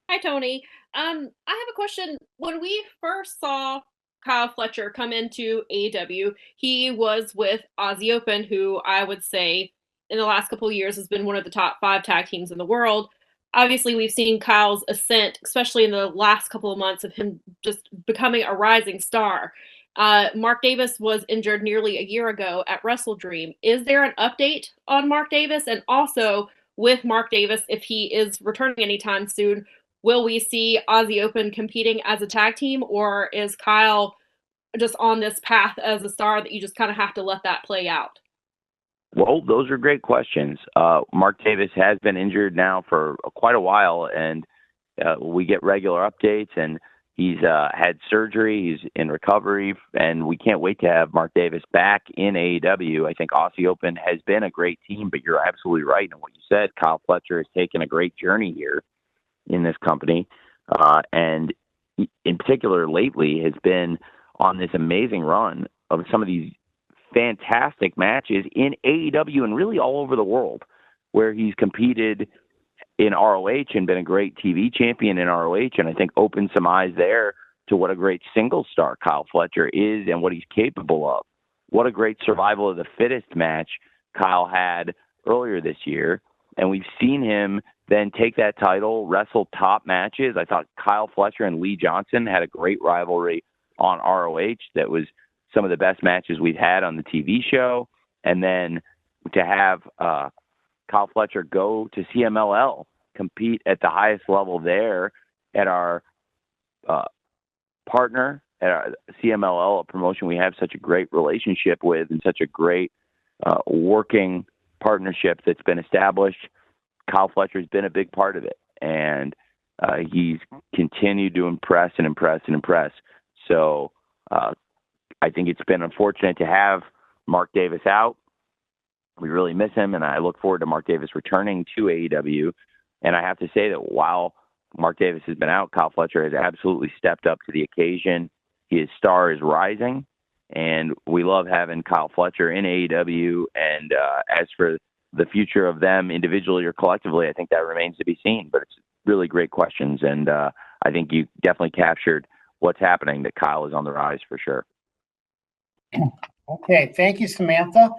Hi, Tony. I have a question. When we first saw Kyle Fletcher come into AEW, he was with Aussie Open, who I would say in the last couple of years has been one of the top 5 tag teams in the world. Obviously, we've seen Kyle's ascent, especially in the last couple of months, of him just becoming a rising star. Mark Davis was injured nearly a year ago at Wrestle Dream. Is there an update on Mark Davis? And also, with Mark Davis, if he is returning anytime soon, will we see Aussie Open competing as a tag team, or is Kyle just on this path as a star that you just kind of have to let that play out? Well, those are great questions. Mark Davis has been injured now for quite a while, and we get regular updates, and he's had surgery. He's in recovery, and we can't wait to have Mark Davis back in AEW. I think Aussie Open has been a great team, but you're absolutely right in what you said. Kyle Fletcher has taken a great journey here in this company, and in particular lately has been on this amazing run of some of these fantastic matches in AEW and really all over the world, where he's competed in ROH and been a great TV champion in ROH, and I think opened some eyes there to what a great single star Kyle Fletcher is and what he's capable of. What a great survival of the fittest match Kyle had earlier this year, and we've seen him then take that title, wrestle top matches. I thought Kyle Fletcher and Lee Johnson had a great rivalry on ROH that was some of the best matches we've had on the TV show. And then to have Kyle Fletcher go to CMLL, compete at the highest level there at our partner at our CMLL, a promotion we have such a great relationship with and such a great working partnership that's been established. Kyle Fletcher has been a big part of it, and he's continued to impress and impress and impress. So I think it's been unfortunate to have Mark Davis out. We really miss him, and I look forward to Mark Davis returning to AEW. And I have to say that while Mark Davis has been out, Kyle Fletcher has absolutely stepped up to the occasion. His star is rising, and we love having Kyle Fletcher in AEW. And as for the future of them individually or collectively, I think that remains to be seen. But it's really great questions, and I think you definitely captured what's happening, that Kyle is on the rise for sure. Okay, thank you, Samantha.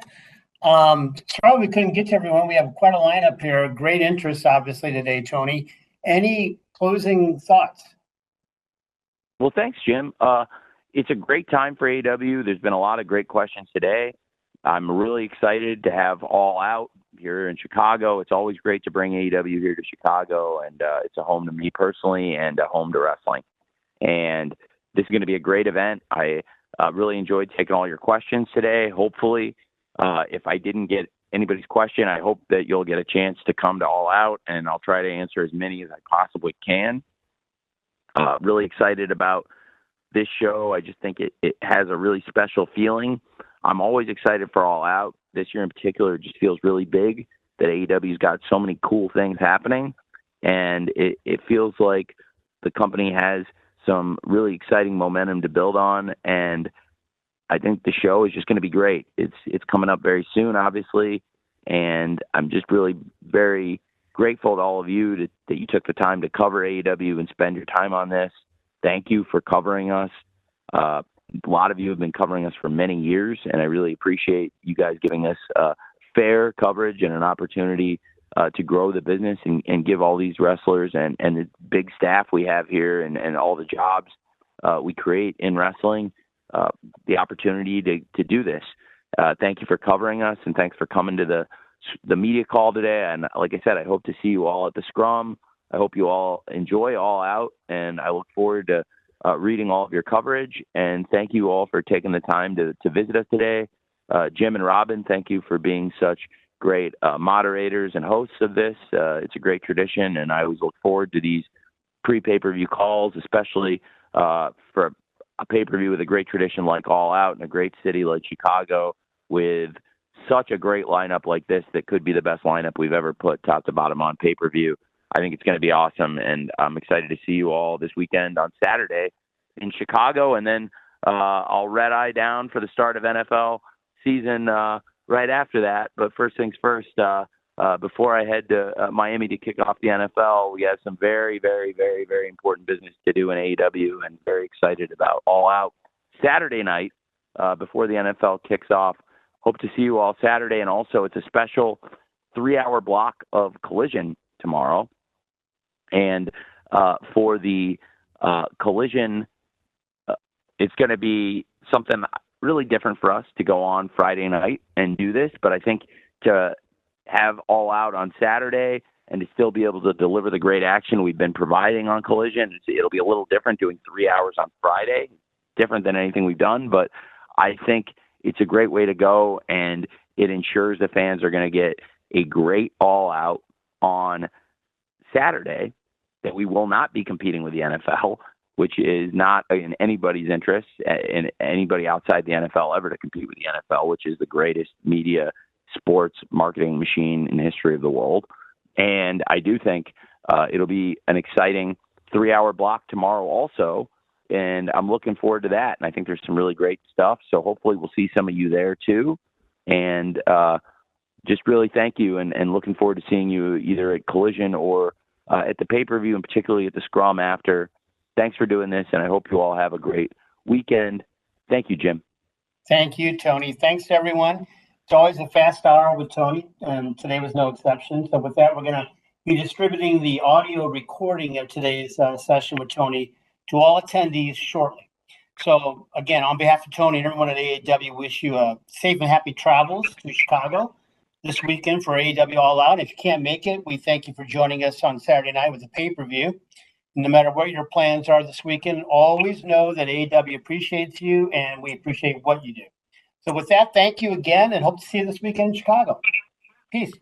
Sorry we couldn't get to everyone. We have quite a lineup here. Great interest, obviously, today, Tony. Any closing thoughts? Well, thanks, Jim. It's a great time for AEW. There's been a lot of great questions today. I'm really excited to have All Out here in Chicago. It's always great to bring AEW here to Chicago, and it's a home to me personally and a home to wrestling. And this is going to be a great event. I really enjoyed taking all your questions today. Hopefully, if I didn't get anybody's question, I hope that you'll get a chance to come to All Out, and I'll try to answer as many as I possibly can. Really excited about this show. I just think it has a really special feeling. I'm always excited for All Out. This year in particular, it just feels really big that AEW's got so many cool things happening, and it feels like the company has some really exciting momentum to build on, and I think the show is just going to be great. It's coming up very soon, obviously, and I'm just really very grateful to all of you that you took the time to cover AEW and spend your time on this. Thank you for covering us. A lot of you have been covering us for many years, and I really appreciate you guys giving us fair coverage and an opportunity to grow the business and give all these wrestlers and the big staff we have here and all the jobs we create in wrestling the opportunity to do this. Thank you for covering us, and thanks for coming to the media call today. And like I said, I hope to see you all at the Scrum. I hope you all enjoy All Out, and I look forward to reading all of your coverage. And thank you all for taking the time to visit us today. Jim and Robin, thank you for being such great moderators and hosts of this. It's a great tradition, and I always look forward to these pre-pay-per-view calls, especially for a pay-per-view with a great tradition like All Out in a great city like Chicago, with such a great lineup like this that could be the best lineup we've ever put top to bottom on pay-per-view. I think it's going to be awesome, and I'm excited to see you all this weekend on Saturday in Chicago, and then I'll red-eye down for the start of NFL season right after that. But first things first, before I head to Miami to kick off the NFL, we have some very, very, very, very important business to do in AEW, and very excited about All Out Saturday night before the NFL kicks off. Hope to see you all Saturday, and also it's a special 3-hour block of Collision tomorrow. And for the Collision, it's going to be something really different for us to go on Friday night and do this. But I think to have All Out on Saturday and to still be able to deliver the great action we've been providing on Collision, it'll be a little different doing 3 hours on Friday, different than anything we've done. But I think it's a great way to go, and it ensures the fans are going to get a great All Out on Saturday, that we will not be competing with the NFL, which is not in anybody's interest, in anybody outside the NFL ever to compete with the NFL, which is the greatest media sports marketing machine in the history of the world. And I do think it'll be an exciting 3-hour block tomorrow also, and I'm looking forward to that. And I think there's some really great stuff, so hopefully we'll see some of you there too. And just really thank you, and looking forward to seeing you either at Collision or at the pay-per-view, and particularly at the Scrum after. Thanks for doing this, and I hope you all have a great weekend. Thank you, Jim. Thank you, Tony. Thanks to everyone. It's always a fast hour with Tony, and today was no exception. So with that, we're going to be distributing the audio recording of today's session with Tony to all attendees shortly. So again, on behalf of Tony and everyone at AEW, wish you safe and happy travels to Chicago this weekend for AEW All Out. If you can't make it, we thank you for joining us on Saturday night with the pay-per-view. No matter what your plans are this weekend, always know that AEW appreciates you, and we appreciate what you do. So with that, thank you again, and hope to see you this weekend in Chicago. Peace.